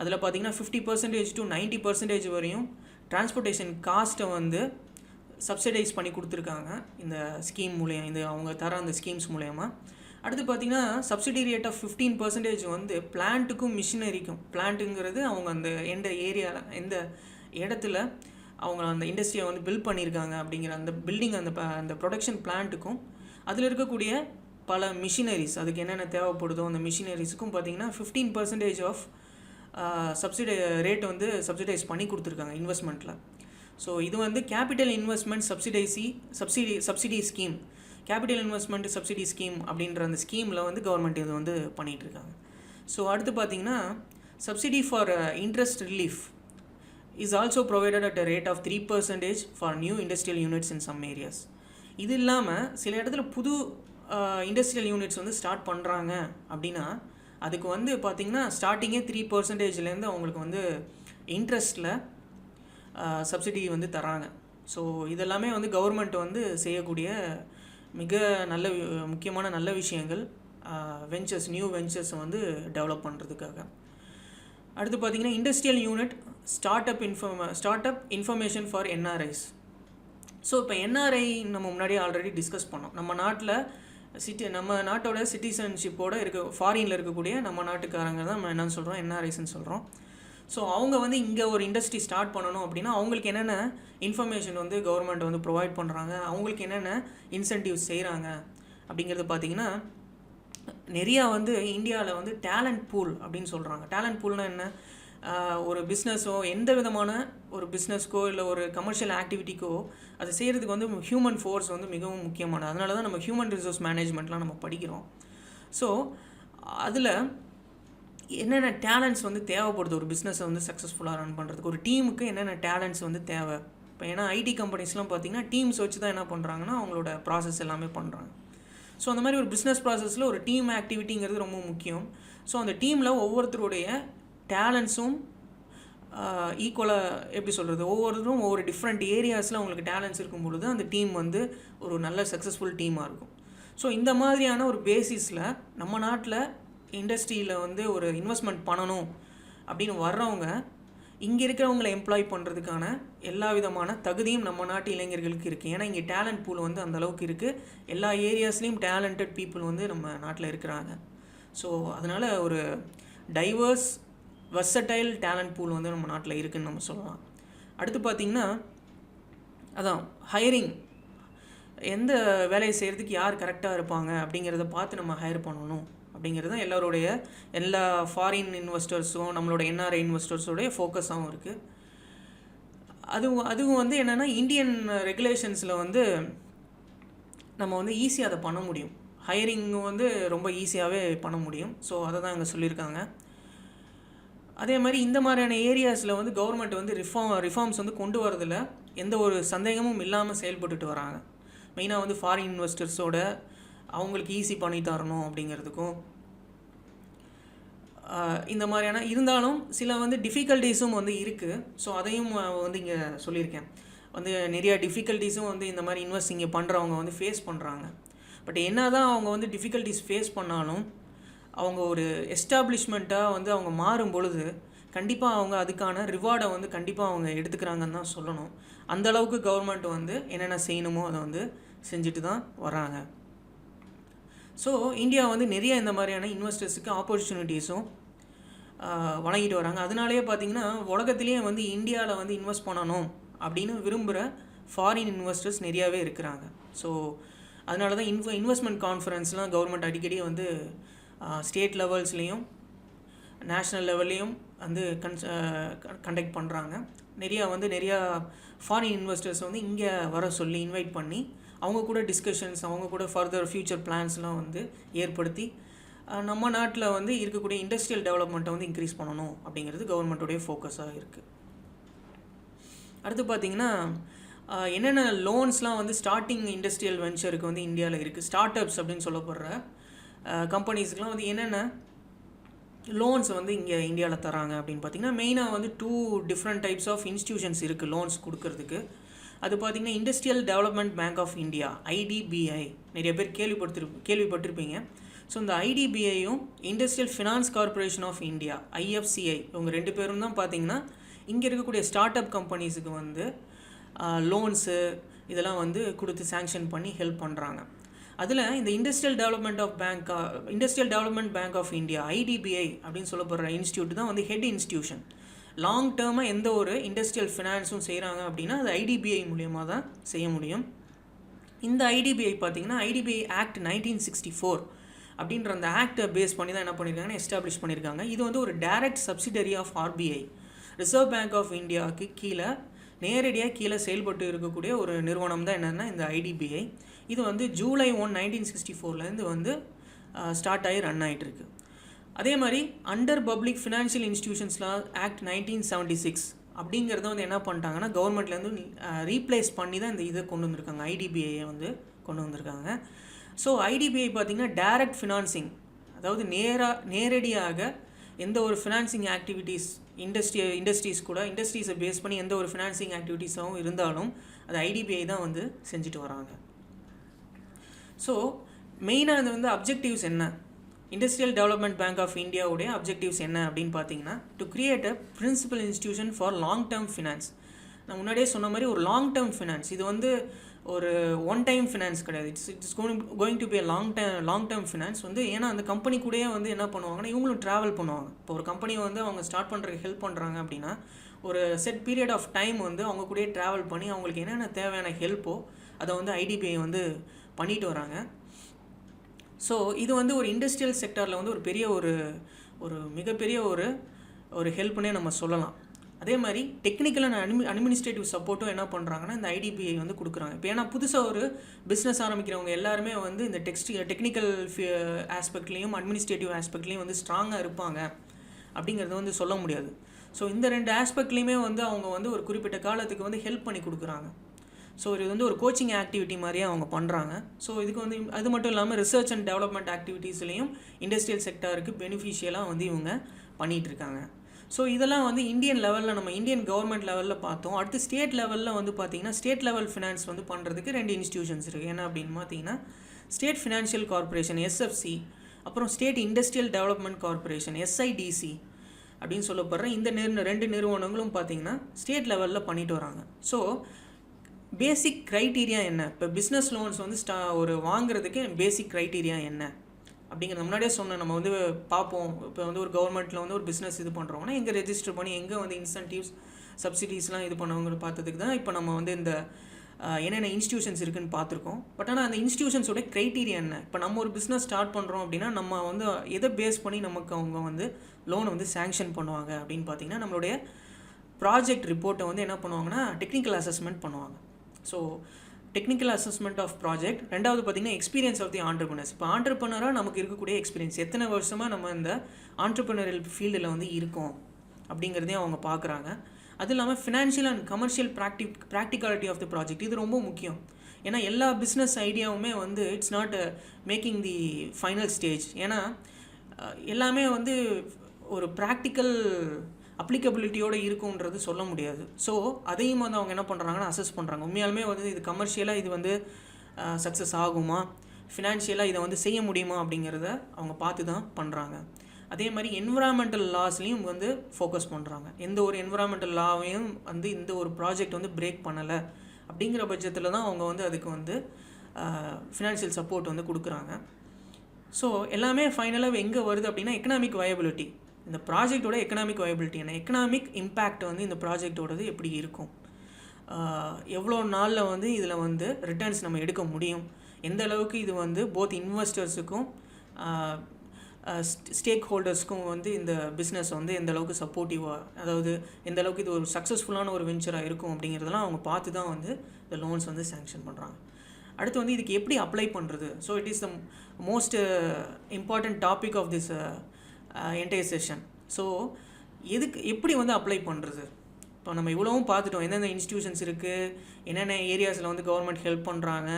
அதில் பார்த்திங்கன்னா 50% to 90% வரையும் டிரான்ஸ்போர்ட்டேஷன் காஸ்ட்டை வந்து சப்சிடைஸ் பண்ணி கொடுத்துருக்காங்க இந்த ஸ்கீம் மூலியம், இந்த அவங்க தர அந்த ஸ்கீம்ஸ் மூலயமா. அடுத்து பார்த்திங்கன்னா சப்சிடி ரேட் ஆஃப் 15% வந்து பிளான்ட்டுக்கும் மிஷினரிக்கும், பிளான்ட்டுங்கிறது அவங்க அந்த எந்த ஏரியாவில் எந்த இடத்துல அவங்க அந்த இண்டஸ்ட்ரியை வந்து பில்ட் பண்ணியிருக்காங்க அப்படிங்கிற அந்த பில்டிங் அந்த ப்ரொடக்ஷன் பிளான்ட்டுக்கும் அதில் இருக்கக்கூடிய பல மிஷினரிஸ் அதுக்கு என்னென்ன தேவைப்படுதோ அந்த மிஷினரிஸுக்கும் பார்த்திங்கன்னா 15% ஆஃப் ரேட் வந்து சப்சிடைஸ் பண்ணி கொடுத்துருக்காங்க இன்வெஸ்ட்மெண்ட்டில். ஸோ இது வந்து capital investment subsidy scheme, capital investment subsidy scheme அப்படின்ற அந்த ஸ்கீமில் வந்து கவர்மெண்ட் இது வந்து பண்ணிகிட்ருக்காங்க. ஸோ அடுத்து பார்த்திங்கன்னா subsidy for interest relief is also provided at a rate of 3% for new industrial units in some areas. இது இல்லாமல் சில இடத்துல புது இண்டஸ்ட்ரியல் யூனிட்ஸ் வந்து ஸ்டார்ட் பண்ணுறாங்க அப்படின்னா அதுக்கு வந்து பார்த்திங்கன்னா ஸ்டார்டிங்கே 3%லேருந்து அவங்களுக்கு வந்து இன்ட்ரெஸ்ட்டில் சப்சிடி வந்து தராங்க. ஸோ இதெல்லாமே வந்து கவர்மெண்ட் வந்து செய்யக்கூடிய மிக நல்ல முக்கியமான நல்ல விஷயங்கள் நியூ வெஞ்சர்ஸை வந்து டெவலப் பண்ணுறதுக்காக. அடுத்து பார்த்திங்கன்னா industrial unit start up information for NRIs. So இப்போ என்ஆர்ஐ நம்ம முன்னாடியே ஆல்ரெடி டிஸ்கஸ் பண்ணோம். நம்ம நாட்டோட சிட்டிசன்ஷிப்போடு ஃபாரினில் இருக்கக்கூடிய நம்ம நாட்டுக்காரங்க தான் நம்ம என்னென்னு சொல்கிறோம், என்ஆர்ஐஸ்ன்னு சொல்கிறோம். ஸோ அவங்க வந்து இங்கே ஒரு இண்டஸ்ட்ரி ஸ்டார்ட் பண்ணணும் அப்படின்னா அவங்களுக்கு என்னென்ன இன்ஃபர்மேஷன் வந்து கவர்மெண்ட் வந்து ப்ரொவைட் பண்ணுறாங்க, அவங்களுக்கு என்னென்ன இன்சென்டிவ்ஸ் செய்கிறாங்க அப்படிங்கிறது பார்த்திங்கன்னா நிறையா வந்து இந்தியாவில் வந்து டேலண்ட் பூல் அப்படின்னு சொல்கிறாங்க. டேலண்ட் பூல்னால் என்ன, ஒரு பிஸ்னஸோ எந்த விதமான ஒரு பிஸ்னஸ்க்கோ இல்லை ஒரு கமர்ஷியல் ஆக்டிவிட்டிக்கோ அது செய்கிறதுக்கு வந்து ஹியூமன் ஃபோர்ஸ் வந்து மிகவும் முக்கியமானது. அதனால தான் நம்ம ஹியூமன் ரிசோர்ஸ் மேனேஜ்மெண்ட்லாம் நம்ம படிக்கிறோம். ஸோ அதில் என்னென்ன டேலண்ட்ஸ் வந்து தேவைப்படுது ஒரு பிஸ்னஸை வந்து சக்ஸஸ்ஃபுல்லாக ரன் பண்ணுறதுக்கு, ஒரு டீமுக்கு என்னென்ன டேலண்ட்ஸ் வந்து தேவை. இப்போ ஏன்னா ஐடி கம்பெனிஸ்லாம் பார்த்திங்கன்னா டீம்ஸ் வச்சு தான் என்ன பண்ணுறாங்கன்னா அவங்களோட ப்ராசஸ் எல்லாமே பண்ணுறாங்க. ஸோ அந்த மாதிரி ஒரு பிஸ்னஸ் ப்ராசஸில் ஒரு டீம் ஆக்டிவிட்டிங்கிறது ரொம்ப முக்கியம். ஸோ அந்த டீமில் ஒவ்வொருத்தருடைய டேலண்ட்ஸும் ஈக்குவலாக எப்படி சொல்கிறது, ஒவ்வொருத்தரும் ஒவ்வொரு டிஃப்ரெண்ட் ஏரியாஸில் அவங்களுக்கு டேலண்ட்ஸ் இருக்கும் பொழுது அந்த டீம் வந்து ஒரு நல்ல சக்ஸஸ்ஃபுல் டீமாக இருக்கும். ஸோ இந்த மாதிரியான ஒரு பேசிஸில் நம்ம நாட்டில் இண்டஸ்ட்ரியில் வந்து ஒரு இன்வெஸ்ட்மெண்ட் பண்ணணும் அப்படின்னு வர்றவங்க இங்கே இருக்கிறவங்களை எம்ப்ளாய் பண்ணுறதுக்கான எல்லா விதமான தகுதியும் நம்ம நாட்டு இளைஞர்களுக்கு இருக்குது. ஏன்னா இங்கே டேலண்ட் பூல் வந்து அந்தளவுக்கு இருக்குது. எல்லா ஏரியாஸ்லேயும் டேலண்டட் பீப்புள் வந்து நம்ம நாட்டில் இருக்கிறாங்க. ஸோ அதனால் ஒரு டைவர்ஸ் வெர்சடைல் டேலண்ட் பூல் வந்து நம்ம நாட்டில் இருக்குதுன்னு நம்ம சொல்லலாம். அடுத்து பார்த்திங்கன்னா அதான் ஹையரிங், எந்த வேலையை செய்கிறதுக்கு யார் கரெக்டாக இருப்பாங்க அப்படிங்கிறத பார்த்து நம்ம ஹையர் பண்ணணும் அப்படிங்கிறது தான் எல்லா ஃபாரின் இன்வெஸ்டர்ஸும் நம்மளோட என்ஆர்ஐ இன்வெஸ்டர்ஸோடைய ஃபோக்கஸாகவும் இருக்குது. அதுவும் வந்து என்னென்னா இந்தியன் ரெகுலேஷன்ஸில் வந்து நம்ம வந்து ஈஸியாக அதை பண்ண முடியும். ஹையரிங் வந்து ரொம்ப ஈஸியாகவே பண்ண முடியும். ஸோ அதை தான் இங்கே சொல்லியிருக்காங்க. அதே மாதிரி இந்த மாதிரியான ஏரியாஸில் வந்து கவர்மெண்ட் வந்து ரிஃபார்ம்ஸ் வந்து கொண்டு வரதில் எந்த ஒரு சந்தேகமும் இல்லாமல் செயல்பட்டுட்டு வராங்க. மெயினாக வந்து ஃபாரின் இன்வெஸ்டர்ஸோட அவங்களுக்கு ஈஸி பண்ணி தரணும் அப்படிங்கிறதுக்கும் இந்த மாதிரியான இருந்தாலும் சில வந்து டிஃபிகல்ட்டிஸும் வந்து இருக்குது. ஸோ அதையும் வந்து இங்கே சொல்லியிருக்கேன். வந்து நிறையா டிஃபிகல்ட்டிஸும் வந்து இந்த மாதிரி இன்வெஸ்ட் இங்கே பண்ணுறவங்க வந்து ஃபேஸ் பண்ணுறாங்க. பட் என்ன தான் அவங்க வந்து டிஃபிகல்ட்டிஸ் ஃபேஸ் பண்ணாலும் அவங்க ஒரு எஸ்டாப்ளிஷ்மெண்ட்டாக வந்து அவங்க மாறும் பொழுது கண்டிப்பாக அவங்க அதுக்கான ரிவார்டை வந்து கண்டிப்பாக அவங்க எடுத்துக்கிறாங்கன்னு தான் சொல்லணும். அந்தளவுக்கு கவர்மெண்ட் வந்து என்னென்ன செய்யணுமோ அதை வந்து செஞ்சுட்டு தான் வராங்க. ஸோ இந்தியா வந்து நிறைய இந்த மாதிரியான இன்வெஸ்டர்ஸுக்கு ஆப்பர்ச்சுனிட்டிஸும் வழங்கிட்டு வராங்க. அதனாலேயே பார்த்திங்கன்னா உலகத்துலேயே வந்து இந்தியாவில் வந்து இன்வெஸ்ட் பண்ணணும் அப்படின்னு விரும்புகிற ஃபாரின் இன்வெஸ்டர்ஸ் நிறையாவே இருக்கிறாங்க. ஸோ அதனால தான் இன்வெஸ்ட்மெண்ட் கான்ஃபரன்ஸ்லாம் கவர்மெண்ட் அடிக்கடி வந்து ஸ்டேட் லெவல்ஸ்லேயும் நேஷ்னல் லெவல்லையும் வந்து கண்டக்ட் பண்ணுறாங்க. நிறையா ஃபாரின் இன்வெஸ்டர்ஸ் வந்து இங்கே வர சொல்லி இன்வைட் பண்ணி அவங்க கூட டிஸ்கஷன்ஸ், அவங்க கூட ஃபர்தர் ஃப்யூச்சர் பிளான்ஸ்லாம் வந்து ஏற்படுத்தி நம்ம நாட்டில் வந்து இருக்கக்கூடிய இண்டஸ்ட்ரியல் டெவலப்மெண்ட்டை வந்து இன்க்ரீஸ் பண்ணணும் அப்படிங்கிறது கவர்மெண்ட்டுடைய ஃபோக்கஸாக இருக்குது. அடுத்து பார்த்திங்கன்னா என்னென்ன லோன்ஸ்லாம் வந்து ஸ்டார்டிங் இண்டஸ்ட்ரியல் வெஞ்சருக்கு வந்து இந்தியாவில் இருக்குது, ஸ்டார்ட் அப்ஸ் அப்படின்னு சொல்லப்படுற கம்பெனிஸ்க்குலாம் வந்து என்னென்ன லோன்ஸ் வந்து இங்கே இந்தியாவில் தராங்க அப்படின்னு பார்த்திங்கன்னா மெயினாக வந்து 2 டிஃப்ரெண்ட் டைப்ஸ் ஆஃப் இன்ஸ்டிடியூஷன்ஸ் இருக்குது லோன்ஸ் கொடுக்கறதுக்கு. அது பார்த்திங்கன்னா industrial development bank of India, IDBI, நிறைய பேர் கேள்விப்பட்டிருப்பீங்க. ஸோ இந்த ஐடிபிஐயும் industrial finance corporation of India IFCI இவங்க 2 பேரும் தான் பார்த்திங்கன்னா இங்கே இருக்கக்கூடிய ஸ்டார்ட் அப் கம்பெனிஸுக்கு வந்து லோன்ஸு இதெல்லாம் வந்து கொடுத்து சேங்ஷன் பண்ணி ஹெல்ப் பண்ணுறாங்க. அதில் இந்த industrial development bank of India IDBI அப்படின்னு சொல்லப்படுற இன்ஸ்டியூட் தான் வந்து ஹெட் இன்ஸ்டியூஷன். லாங் டேர்மாக எந்த ஒரு இண்டஸ்ட்ரியல் ஃபினான்ஸும் செய்கிறாங்க அப்படின்னா அது IDBI மூலியமாக தான் செய்ய முடியும். இந்த IDBI பார்த்திங்கன்னா IDBI ஆக்ட் 1964 அப்படின்ற அந்த ஆக்டை பேஸ் பண்ணி தான் என்ன பண்ணியிருக்காங்கன்னா எஸ்டாப்ளிஷ் பண்ணியிருக்காங்க. இது வந்து ஒரு direct subsidiary of RBI, reserve bank of இந்தியாவுக்கு நேரடியாக செயல்பட்டு இருக்கக்கூடிய ஒரு நிறுவனம் தான் என்னென்னா இந்த IDBI. இது வந்து July 1, 1964 வந்து ஸ்டார்ட் ஆகி ரன் ஆகிட்டுருக்கு. அதே மாதிரி அண்டர் பப்ளிக் ஃபினான்ஷியல் இன்ஸ்டிடியூஷன்ஸ் லா ஆக்ட் 1976 அப்படிங்கிறத வந்து என்ன பண்ணிட்டாங்கன்னா கவர்மெண்ட்லேருந்து ரீப்ளேஸ் பண்ணி தான் இந்த இதை கொண்டு வந்திருக்காங்க, IDBIயை வந்து கொண்டு வந்திருக்காங்க. ஸோ IDBI பார்த்திங்கன்னா டைரக்ட் ஃபினான்சிங், அதாவது நேரடியாக எந்த ஒரு ஃபினான்சிங் ஆக்டிவிட்டீஸ் இண்டஸ்ட்ரீஸை பேஸ் பண்ணி எந்த ஒரு ஃபினான்சிங் ஆக்டிவிட்டீஸாகவும் இருந்தாலும் அது IDBI தான் வந்து செஞ்சுட்டு வராங்க. ஸோ மெயினாக அது வந்து அப்ஜெக்டிவ்ஸ் என்ன, இண்டஸ்ட்ரியல் டெவலப்மெண்ட் பேங்க் ஆஃப் இந்தியாவுடைய அப்ஜெக்டிவ்ஸ் என்ன அப்படின்னு பார்த்தீங்கன்னா to create a principal institution for long term finance. நான் முன்னாடியே சொன்ன மாதிரி ஒரு லாங் டேர்ம் ஃபினான்ஸ், இது வந்து ஒரு ஒன் டைம் ஃபினான்ஸ் கிடையாது. It's going to be long term finance வந்து. ஏன்னா அந்த கம்பெனி கூடயே வந்து என்ன பண்ணுவாங்கன்னா இவங்களும் ட்ராவல் பண்ணுவாங்க. இப்போ ஒரு கம்பெனி வந்து அவங்க ஸ்டார்ட் பண்ணுறதுக்கு ஹெல்ப் பண்ணுறாங்க அப்படின்னா ஒரு செட் பீரியட் ஆஃப் டைம் வந்து அவங்க கூடயே ட்ராவல் பண்ணி அவங்களுக்கு என்னென்ன தேவையான ஹெல்ப்போ அதை வந்து IDBI வந்து பண்ணிட்டு வராங்க. ஸோ இது வந்து ஒரு இண்டஸ்ட்ரியல் செக்டாரில் வந்து ஒரு மிகப்பெரிய ஒரு ஹெல்ப்னே நம்ம சொல்லலாம். அதே மாதிரி டெக்னிக்கல் அண்ட் அட்மினிஸ்ட்ரேட்டிவ் சப்போர்ட்டும் என்ன பண்ணுறாங்கன்னா இந்த IDBI வந்து கொடுக்குறாங்க. இப்போ ஏன்னா புதுசாக ஒரு பிஸ்னஸ் ஆரம்பிக்கிறவங்க எல்லாருமே வந்து இந்த டெக்னிக்கல் ஆஸ்பெக்ட்லேயும் அட்மினிஸ்ட்ரேட்டிவ் ஆஸ்பெக்ட்லேயும் வந்து ஸ்ட்ராங்காக இருப்பாங்க அப்படிங்கிறத வந்து சொல்ல முடியாது. ஸோ இந்த 2 ஆஸ்பெக்ட்லேயுமே வந்து அவங்க வந்து ஒரு குறிப்பிட்ட காலத்துக்கு வந்து ஹெல்ப் பண்ணி கொடுக்குறாங்க. ஸோ இது வந்து ஒரு கோச்சிங் ஆக்டிவிட்டி மாதிரியே அவங்க பண்ணுறாங்க. ஸோ இதுக்கு வந்து அது மட்டும் இல்லாமல் ரிசர்ச் அண்ட் டெவலப்மெண்ட் ஆக்டிவிட்டீஸ்லேயும் இண்டஸ்ட்ரியல் செக்டாருக்கு பெனிஃபிஷியலாக வந்து இவங்க பண்ணிகிட்ருக்காங்க. ஸோ இதெல்லாம் வந்து இந்தியன் லெவலில் நம்ம இந்தியன் கவர்மெண்ட் லெவலில் பார்த்தோம். அடுத்து ஸ்டேட் லெவலில் வந்து பார்த்திங்கன்னா ஸ்டேட் லெவல் ஃபினான்ஸ் வந்து பண்ணுறதுக்கு 2 இன்ஸ்டிடியூஷன்ஸ் இருக்குது. என்ன அப்படின்னு பார்த்தீங்கன்னா ஸ்டேட் ஃபினான்ஷியல் கார்பரேஷன் SFC, அப்புறம் state industrial development corporation SIDC அப்படின்னு சொல்லப்படுற இந்த 2 நிறுவனங்களும் பார்த்திங்கன்னா ஸ்டேட் லெவலில் பண்ணிட்டு வராங்க. ஸோ பேசிக் க்ரைட்டீரியா என்ன, இப்போ பிஸ்னஸ் லோன்ஸ் வந்து வாங்குறதுக்கு பேசிக் க்ரைட்டீரியா என்ன அப்படிங்கிறத முன்னாடியே சொன்னேன். நம்ம வந்து பார்ப்போம், இப்போ வந்து ஒரு கவர்மெண்ட்டில் வந்து ஒரு பிஸ்னஸ் இது பண்ணுறோம்னா எங்கே ரெஜிஸ்டர் பண்ணி எங்கே வந்து இன்சென்டிவ்ஸ் சப்சிடிஸ்லாம் இது பண்ணவங்க பார்த்ததுக்கு தான் இப்போ நம்ம வந்து இந்த என்னென்ன இன்ஸ்டியூஷன்ஸ் இருக்குதுன்னு பார்த்துருக்கோம். பட் ஆனால் அந்த இன்ஸ்டியூஷன்ஸோட க்ரைட்டீரியா என்ன, இப்போ நம்ம ஒரு பிஸ்னஸ் ஸ்டார்ட் பண்ணுறோம் அப்படின்னா நம்ம வந்து எதை பேஸ் பண்ணி நமக்கு அவங்க வந்து லோனை வந்து சேங்ஷன் பண்ணுவாங்க அப்படின்னு பார்த்தீங்கன்னா நம்மளுடைய ப்ராஜெக்ட் ரிப்போர்ட்டை வந்து என்ன பண்ணுவாங்கன்னா டெக்னிக்கல் அசஸ்மெண்ட் பண்ணுவாங்க. So technical assessment of project. ரெண்டாவது பார்த்திங்கன்னா எக்ஸ்பீரியன்ஸ் ஆஃப் தி ஆண்டர்பிரினர்ஸ். இப்போ ஆண்டர்பிரினராக நமக்கு இருக்கக்கூடிய எக்ஸ்பீரியன்ஸ், எத்தனை வருஷமாக நம்ம இந்த ஆண்டர்பிரினரல் ஃபீல்டில் வந்து இருக்கோம் அப்படிங்கிறதையும் அவங்க பார்க்குறாங்க. அது இல்லாமல் financial and commercial practicality of the project, இது ரொம்ப முக்கியம். ஏன்னா எல்லா பிஸ்னஸ் ஐடியாவுமே வந்து it's not making the final stage. ஏன்னா எல்லாமே வந்து ஒரு ப்ராக்டிக்கல் அப்ளிகபிலிட்டியோடு இருக்குன்றது சொல்ல முடியாது. ஸோ அதையும் வந்து அவங்க என்ன பண்ணுறாங்கன்னா அசஸ் பண்ணுறாங்க. உண்மையாலுமே வந்து இது கமர்ஷியலாக இது வந்து சக்ஸஸ் ஆகுமா, ஃபினான்ஷியலாக இதை வந்து செய்ய முடியுமா அப்படிங்கிறத அவங்க பார்த்து தான் பண்ணுறாங்க. அதே மாதிரி என்விரான்மெண்டல் லாஸ்லேயும் வந்து ஃபோக்கஸ் பண்ணுறாங்க. எந்த ஒரு என்விரான்மெண்டல் லாவையும் வந்து இந்த ஒரு ப்ராஜெக்ட் வந்து பிரேக் பண்ணலை அப்படிங்கிற பட்சத்தில் தான் அவங்க வந்து அதுக்கு வந்து ஃபினான்ஷியல் சப்போர்ட் வந்து கொடுக்குறாங்க. ஸோ எல்லாமே ஃபைனலாக எங்கே வருது அப்படின்னா எக்கனாமிக் வயபிலிட்டி. இந்த ப்ராஜெக்டோட எக்கனாமிக் வயபிலிட்டி என்ன, எக்கனாமிக் இம்பேக்ட் வந்து இந்த ப்ராஜெக்டோடது எப்படி இருக்கும், எவ்வளோ நாளில் வந்து இதில் வந்து ரிட்டர்ன்ஸ் நம்ம எடுக்க முடியும், எந்த அளவுக்கு இது வந்து போத் இன்வெஸ்டர்ஸுக்கும் ஸ்டேக் ஹோல்டர்ஸ்க்கும் வந்து இந்த பிஸ்னஸ் வந்து எந்த அளவுக்கு சப்போர்ட்டிவாக, அதாவது எந்த அளவுக்கு இது ஒரு சக்ஸஸ்ஃபுல்லான ஒரு வெஞ்சராக இருக்கும் அப்படிங்கிறதெல்லாம் அவங்க பார்த்து தான் வந்து இந்த லோன்ஸ் வந்து சேங்ஷன் பண்ணுறாங்க. அடுத்து வந்து இதுக்கு எப்படி அப்ளை பண்ணுறது. So it is the most important topic of this entire session. So எப்படி வந்து அப்ளை பண்ணுறது. இப்போ நம்ம இவ்வளவும் பார்த்துட்டோம், எந்தெந்த இன்ஸ்டியூஷன்ஸ் இருக்குது, என்னென்ன ஏரியாஸில் வந்து கவர்மெண்ட் ஹெல்ப் பண்ணுறாங்க,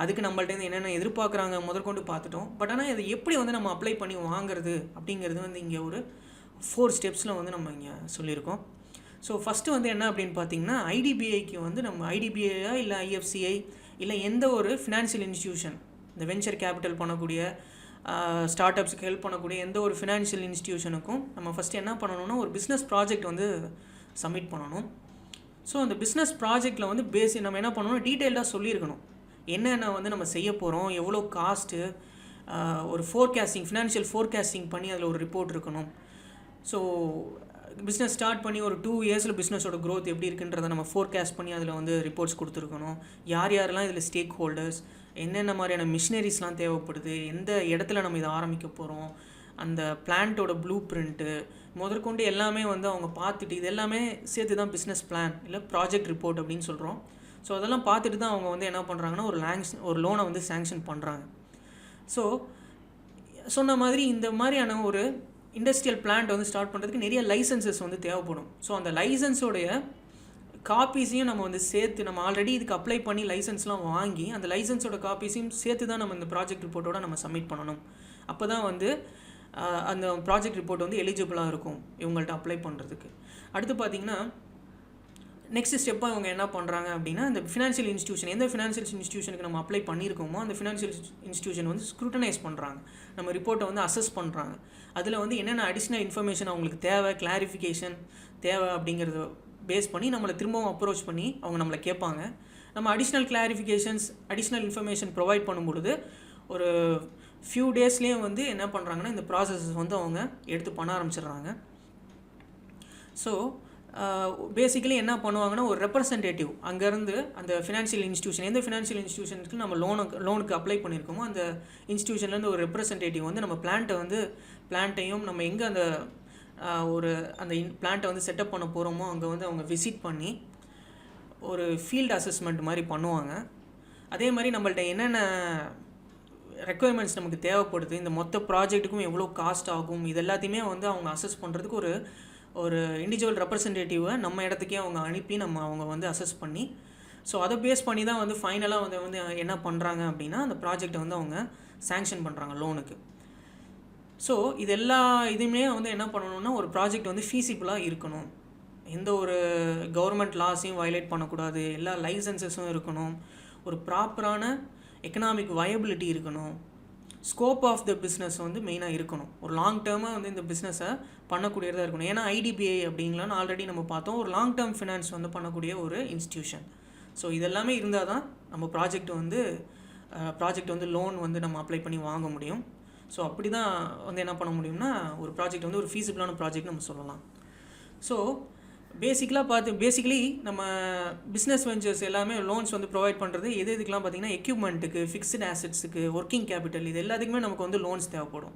அதுக்கு நம்மள்ட்டேருந்து என்னென்ன எதிர்பார்க்குறாங்க முதற்கொண்டு பார்த்துட்டோம். பட் ஆனால் இதை எப்படி வந்து நம்ம அப்ளை பண்ணி வாங்குறது அப்படிங்கிறது வந்து இங்கே ஒரு 4 ஸ்டெப்ஸில் வந்து நம்ம இங்கே சொல்லியிருக்கோம். ஸோ ஃபஸ்ட்டு வந்து என்ன அப்படின்னு பார்த்தீங்கன்னா IDBIக்கு வந்து நம்ம IDBIயா இல்லை IFCI இல்லை எந்த ஒரு ஃபினான்ஷியல் இன்ஸ்டியூஷன் இந்த வெஞ்சர் கேபிட்டல் பண்ணக்கூடிய ஸ்டார்ட் அப்ஸுக்கு ஹெல்ப் பண்ணக்கூடிய எந்த ஒரு ஃபினான்ஷியல் இன்ஸ்டிடியூஷனுக்கும் நம்ம ஃபஸ்ட்டு என்ன பண்ணணும்னா ஒரு பிஸ்னஸ் ப்ராஜெக்ட் வந்து சப்மிட் பண்ணணும். ஸோ அந்த பிஸ்னஸ் ப்ராஜெக்டில் வந்து நம்ம என்ன பண்ணணும், டீட்டெயில்டாக சொல்லியிருக்கணும் என்னென்ன வந்து நம்ம செய்ய போகிறோம், எவ்வளோ காஸ்ட்டு, ஒரு ஃபோர்காஸ்டிங், ஃபினான்ஷியல் ஃபோர்காஸ்டிங் பண்ணி அதில் ஒரு ரிப்போர்ட் இருக்கணும். ஸோ பிஸ்னஸ் ஸ்டார்ட் பண்ணி ஒரு 2 இயர்ஸில் பிஸ்னஸோட க்ரோத் எப்படி இருக்குன்றதை நம்ம ஃபோர்காஸ்ட் பண்ணி அதில் வந்து ரிப்போர்ட்ஸ் கொடுத்துருக்கணும். யாரெல்லாம் இதில் ஸ்டேக் ஹோல்டர்ஸ், என்னென்ன மாதிரியான மிஷினரிஸ்லாம் தேவைப்படுது, எந்த இடத்துல நம்ம இதை ஆரம்பிக்க போகிறோம், அந்த பிளான்ட்டோட ப்ளூ பிரிண்ட்டு முதற்கொண்டு எல்லாமே வந்து அவங்க பார்த்துட்டு, இது எல்லாமே சேர்த்து தான் பிஸ்னஸ் பிளான் இல்லை ப்ராஜெக்ட் ரிப்போர்ட் அப்படின்னு சொல்கிறோம். ஸோ அதெல்லாம் பார்த்துட்டு தான் அவங்க வந்து என்ன பண்ணுறாங்கன்னா ஒரு லோனை வந்து சேங்ஷன் பண்ணுறாங்க. ஸோ சொன்ன மாதிரி இந்த மாதிரியான ஒரு இண்டஸ்ட்ரியல் பிளான்ட் வந்து ஸ்டார்ட் பண்ணுறதுக்கு நிறைய லைசன்சஸ் வந்து தேவைப்படும். ஸோ அந்த லைசன்ஸோடைய காப்பீஸையும் நம்ம வந்து சேர்த்து, நம்ம ஆல்ரெடி இதுக்கு அப்ளை பண்ணி லைசன்ஸ்லாம் வாங்கி அந்த லைசன்ஸோட காப்பீஸையும் சேர்த்து தான் நம்ம இந்த ப்ராஜெக்ட் ரிப்போர்ட்டோட நம்ம சப்மிட் பண்ணணும். அப்போ தான் வந்து அந்த ப்ராஜெக்ட் ரிப்போர்ட் வந்து எலிஜிபிளாக இருக்கும் இவங்கள்ட்ட அப்ளை பண்ணுறதுக்கு. அடுத்து பார்த்திங்கன்னா நெக்ஸ்ட் ஸ்டெப்பாக அவங்க என்ன பண்ணுறாங்க அப்படின்னா, இந்த ஃபினான்ஷியல் இன்ஸ்டியூஷன், எந்த ஃபினான்ஷியல் இன்ஸ்டியூஷனுக்கு நம்ம அப்ளை பண்ணியிருக்கோமோ அந்த ஃபினான்ஷியல் இன்ஸ்டியூஷன் வந்து ஸ்க்ரூட்டனைஸ் பண்ணுறாங்க, நம்ம ரிப்போர்ட்டை வந்து அசஸ் பண்ணுறாங்க. அதில் வந்து என்னென்ன அடிஷ்னல் இன்ஃபர்மேஷன் அவங்களுக்கு தேவை, கிளாரிஃபிகேஷன் தேவை அப்படிங்கிறத பேஸ் பண்ணி நம்மளை திரும்பவும் அப்ரோச் பண்ணி அவங்க நம்மளை கேட்பாங்க. நம்ம additional clarifications, additional information provide பண்ணும்பொழுது ஒரு ஃபியூ டேஸ்லேயே வந்து என்ன பண்ணுறாங்கன்னா இந்த ப்ராசஸஸ் வந்து அவங்க எடுத்து பண்ண ஆரம்பிச்சிடுறாங்க. ஸோ பேசிக்கலி என்ன பண்ணுவாங்கன்னா ஒரு ரெப்ரசன்டேட்டிவ் அங்கேருந்து அந்த ஃபினான்ஷியல் இன்ஸ்டியூஷன், எந்த ஃபினான்ஷியல் இன்ஸ்டியூஷனுக்கு நம்ம லோனுக்கு அப்ளை பண்ணியிருக்கோமோ அந்த இன்ஸ்டியூஷன்லேருந்து ஒரு ரெப்ரசன்டேட்டிவ் வந்து நம்ம பிளான்ட்டையும் நம்ம எங்கே அந்த பிளான்ட்டை வந்து செட்டப் பண்ண போகிறோமோ அங்கே வந்து அவங்க விசிட் பண்ணி ஒரு ஃபீல்டு அசஸ்மெண்ட் மாதிரி பண்ணுவாங்க. அதே மாதிரி நம்மள்ட்ட என்னென்ன ரெக்குயர்மெண்ட்ஸ் நமக்கு தேவைப்படுது, இந்த மொத்த ப்ராஜெக்ட்டுக்கும் எவ்வளோ காஸ்ட் ஆகும், இது எல்லாத்தையுமே வந்து அவங்க அசஸ் பண்ணுறதுக்கு ஒரு இண்டிவிஜுவல் ரெப்ரசன்டேட்டிவை நம்ம இடத்துக்கே அவங்க அனுப்பி அவங்க வந்து அசஸ் பண்ணி, ஸோ அதை பேஸ் பண்ணி தான் வந்து ஃபைனலாக வந்து என்ன பண்ணுறாங்க அப்படின்னா அந்த ப்ராஜெக்டை வந்து அவங்க சேங்ஷன் பண்ணுறாங்க லோனுக்கு. ஸோ இது இதுவுமே வந்து என்ன பண்ணணும்னா ஒரு ப்ராஜெக்ட் வந்து ஃபீஸிபிளாக இருக்கணும், எந்த ஒரு கவர்மெண்ட் லாஸையும் வயலேட் பண்ணக்கூடாது, எல்லா லைசன்சஸும் இருக்கணும், ஒரு ப்ராப்பரான எக்கனாமிக் வயபிலிட்டி இருக்கணும், ஸ்கோப் ஆஃப் த பிஸ்னஸ் வந்து மெயினாக இருக்கணும், ஒரு லாங் டேர்மாக வந்து இந்த பிஸ்னஸை பண்ணக்கூடியதாக இருக்கணும். ஏன்னா ஐடிபிஐ அப்படிங்களான்னு ஆல்ரெடி நம்ம பார்த்தோம், ஒரு லாங் டேர்ம் ஃபினான்ஸ் வந்து பண்ணக்கூடிய ஒரு இன்ஸ்டிடியூஷன். ஸோ இதெல்லாமே இருந்தால் தான் நம்ம ப்ராஜெக்ட் வந்து லோன் வந்து நம்ம அப்ளை பண்ணி வாங்க முடியும். ஸோ அப்படி தான் வந்து என்ன பண்ண முடியும்னா ஒரு ப்ராஜெக்ட் வந்து ஒரு ஃபீஸிபிளான ப்ராஜெக்ட் நம்ம சொல்லலாம். ஸோ பேசிக்கலி நம்ம பிஸ்னஸ் வெஞ்சர்ஸ் எல்லாமே லோன்ஸ் வந்து ப்ரொவைட் பண்ணுறது இதுக்கெலாம் பார்த்திங்கன்னா எக்யூப்மெண்ட்டுக்கு, ஃபிக்ஸ்டு ஆசெட்ஸுக்கு, ஒர்க்கிங் கேபிட்டல், இது எல்லாத்துக்குமே நமக்கு வந்து லோன்ஸ் தேவைப்படும்.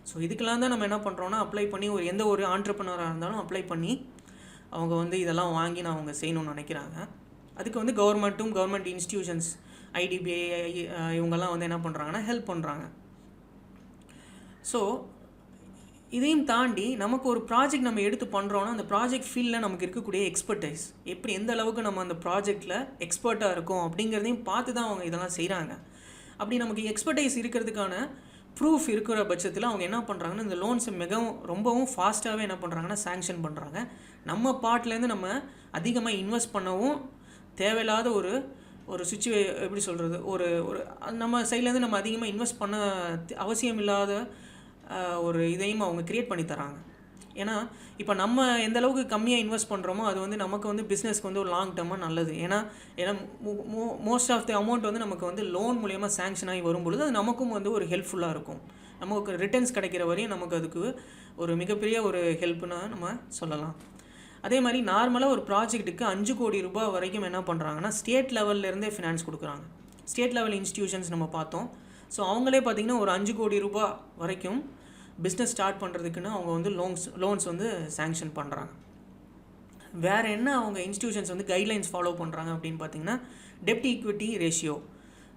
ஸோ இதுக்கெலாம் தான் நம்ம என்ன பண்ணுறோன்னா அப்ளை பண்ணி எந்த ஒரு ஆண்டர்ப்ரனராக இருந்தாலும் அப்ளை பண்ணி அவங்க வந்து இதெல்லாம் வாங்கி அவங்க செய்யணும்னு நினைக்கிறாங்க. அதுக்கு வந்து கவர்மெண்ட் இன்ஸ்டிடியூஷன்ஸ், ஐடிபிஐ இவங்கெல்லாம் வந்து என்ன பண்ணுறாங்கன்னா ஹெல்ப் பண்ணுறாங்க. ஸோ இதையும் தாண்டி நமக்கு ஒரு ப்ராஜெக்ட் நம்ம எடுத்து பண்ணுறோன்னா அந்த ப்ராஜெக்ட் ஃபீல்டில் நமக்கு இருக்கக்கூடிய எக்ஸ்பர்டைஸ் எந்த அளவுக்கு நம்ம அந்த ப்ராஜெக்டில் எக்ஸ்பர்ட்டாக இருக்கோம் அப்படிங்கிறதையும் பார்த்து தான் அவங்க இதெல்லாம் செய்கிறாங்க. அப்படி நமக்கு எக்ஸ்பர்டைஸ் இருக்கிறதுக்கான ப்ரூஃப் இருக்கிற பட்சத்தில் அவங்க என்ன பண்ணுறாங்கன்னா இந்த லோன்ஸை ரொம்பவும் ஃபாஸ்ட்டாகவே என்ன பண்ணுறாங்கன்னா சேங்ஷன் பண்ணுறாங்க. நம்ம பார்ட்லேருந்து நம்ம அதிகமாக இன்வெஸ்ட் பண்ணவும் தேவையில்லாத ஒரு எப்படி சொல்கிறது, ஒரு நம்ம சைட்லேருந்து நம்ம அதிகமாக இன்வெஸ்ட் பண்ண அவசியம் இல்லாத ஒரு இதையும் அவங்க க்ரியேட் பண்ணி தராங்க. ஏன்னா இப்போ நம்ம எந்த அளவுக்கு கம்மியாக இன்வெஸ்ட் பண்ணுறோமோ அது வந்து நமக்கு வந்து பிஸ்னஸ்க்கு வந்து ஒரு லாங் டேர்மாக நல்லது. ஏன்னா மோஸ்ட் ஆஃப் தி அமௌண்ட் வந்து நமக்கு வந்து லோன் மூலியமாக சேங்ஷன் ஆகி வரும்பொழுது அது நமக்கும் வந்து ஒரு ஹெல்ப்ஃபுல்லாக இருக்கும். நமக்கு ரிட்டர்ன்ஸ் கிடைக்கிற வரையும் நமக்கு அதுக்கு ஒரு மிகப்பெரிய ஒரு ஹெல்ப்னு நம்ம சொல்லலாம். அதே மாதிரி நார்மலாக ஒரு ப்ராஜெக்ட்டுக்கு 5 கோடி ரூபாய் வரைக்கும் என்ன பண்ணுறாங்கன்னா ஸ்டேட் லெவல்லேருந்தே ஃபினான்ஸ் கொடுக்குறாங்க. ஸ்டேட் லெவல் இன்ஸ்டிடியூஷன்ஸ் நம்ம பார்த்தோம். ஸோ அவங்களே பார்த்திங்கன்னா ஒரு 5 கோடி ரூபாய் வரைக்கும் பிஸ்னஸ் ஸ்டார்ட் பண்ணுறதுக்குன்னு அவங்க வந்து லோன்ஸ் வந்து சேங்ஷன் பண்ணுறாங்க. வேறு என்ன அவங்க இன்ஸ்டிடியூஷன்ஸ் வந்து கைட்லைன்ஸ் ஃபாலோ பண்ணுறாங்க அப்படின்னு பார்த்திங்கன்னா டெப்ட் ஈக்விட்டி ரேஷியோ.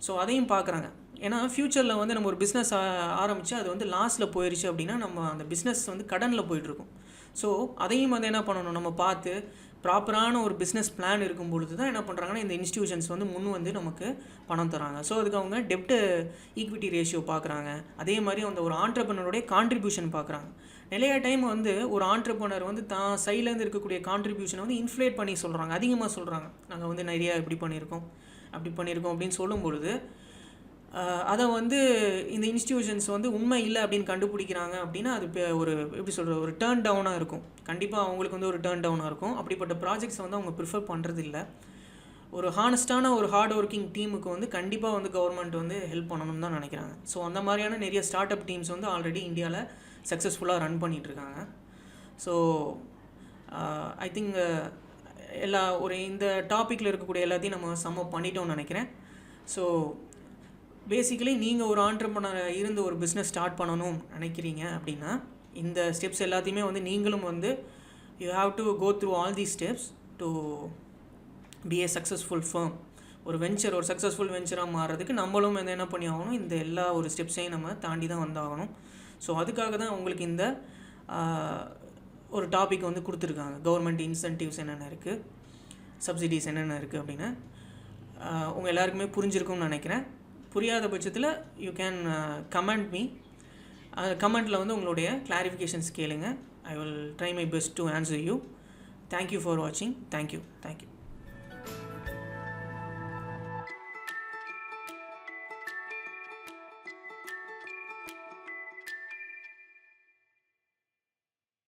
ஸோ அதையும் பார்க்குறாங்க. ஏன்னா ஃப்யூச்சரில் வந்து நம்ம ஒரு பிஸ்னஸ் ஆரம்பித்து அது வந்து லாஸில் போயிடுச்சு அப்படின்னா நம்ம அந்த பிஸ்னஸ் வந்து கடனில் போயிட்டுருக்கும். ஸோ அதையும் வந்து என்ன பண்ணணும், நம்ம பார்த்து ப்ராப்பரான ஒரு பிஸ்னஸ் பிளான் இருக்கும் பொழுது தான் என்ன பண்ணுறாங்கன்னா இந்த இன்ஸ்டிடியூஷன்ஸ் வந்து வந்து நமக்கு பணம் தராங்க. ஸோ அதுக்கு அவங்க டெப்ட் ஈக்விட்டி ரேஷியோ பார்க்குறாங்க. அதே மாதிரி அந்த ஒரு ஆண்டர்ப்ரனருடைய கான்ட்ரிபியூஷன் பார்க்குறாங்க. நிறைய டைம் வந்து ஒரு ஆண்டர்ப்ரனர் வந்து தான் சைட்லேருந்து இருக்கக்கூடிய கான்ட்ரிபியூஷனை வந்து இன்ஃப்ளேட் பண்ணி சொல்கிறாங்க, அதிகமாக சொல்கிறாங்க. நாங்கள் வந்து நிறையா இப்படி பண்ணியிருக்கோம் அப்படி பண்ணியிருக்கோம் அப்படின்னு சொல்லும் பொழுது அதை வந்து இந்த இன்ஸ்டிடியூஷன்ஸ் வந்து உண்மை இல்லை அப்படின்னு கண்டுபிடிக்கிறாங்க அப்படின்னா அது ஒரு எப்படி சொல்கிறது, ஒரு டேர்ன் டவுனாக இருக்கும். கண்டிப்பாக அவங்களுக்கு வந்து ஒரு டேர்ன் டவுனாக இருக்கும். அப்படிப்பட்ட ப்ராஜெக்ட்ஸ் வந்து அவங்க ப்ரிஃபர் பண்ணுறது இல்லை. ஒரு ஹானஸ்டான ஒரு ஹார்ட் ஒர்க்கிங் டீமுக்கு வந்து கண்டிப்பாக வந்து கவர்மெண்ட் வந்து ஹெல்ப் பண்ணணும்னு தான் நினைக்கிறாங்க. ஸோ அந்த மாதிரியான நிறைய ஸ்டார்ட் அப் டீம்ஸ் வந்து ஆல்ரெடி இந்தியாவில் சக்ஸஸ்ஃபுல்லாக ரன் பண்ணிகிட்ருக்காங்க. ஸோ ஐ திங்க் இந்த டாப்பிக்கில் இருக்கக்கூடிய எல்லாத்தையும் நம்ம சம்மப் பண்ணிட்டோம்னு நினைக்கிறேன். ஸோ பேசிக்கலி நீங்கள் ஒரு ஆண்டர்ப்ரனர் இருந்து ஒரு பிஸ்னஸ் ஸ்டார்ட் பண்ணணும் நினைக்கிறீங்க அப்படின்னா இந்த ஸ்டெப்ஸ் எல்லாத்தையுமே வந்து நீங்களும் வந்து you have to go through all these steps to be a successful firm. ஒரு சக்ஸஸ்ஃபுல் வெஞ்சராக மாறுறதுக்கு நம்மளும் வந்து என்ன பண்ணி ஆகணும், இந்த எல்லா ஒரு ஸ்டெப்ஸையும் நம்ம தாண்டி தான் வந்தாகணும். ஸோ அதுக்காக தான் உங்களுக்கு இந்த ஒரு டாபிக் வந்து கொடுத்துருக்காங்க. கவர்மெண்ட் இன்சென்டிவ்ஸ் என்னென்ன இருக்குது, சப்சிடிஸ் என்னென்ன இருக்குது அப்படின்னு உங்கள் எல்லாருக்குமே புரிஞ்சிருக்கும்னு நினைக்கிறேன். புரியாத பட்சத்தில் யூ கேன் கமெண்ட் மீ. கமெண்ட்டில் வந்து உங்களுடைய கிளாரிஃபிகேஷன்ஸ் கேளுங்க. I will try my best to answer you. Thank you for வாட்சிங். தேங்க்யூ.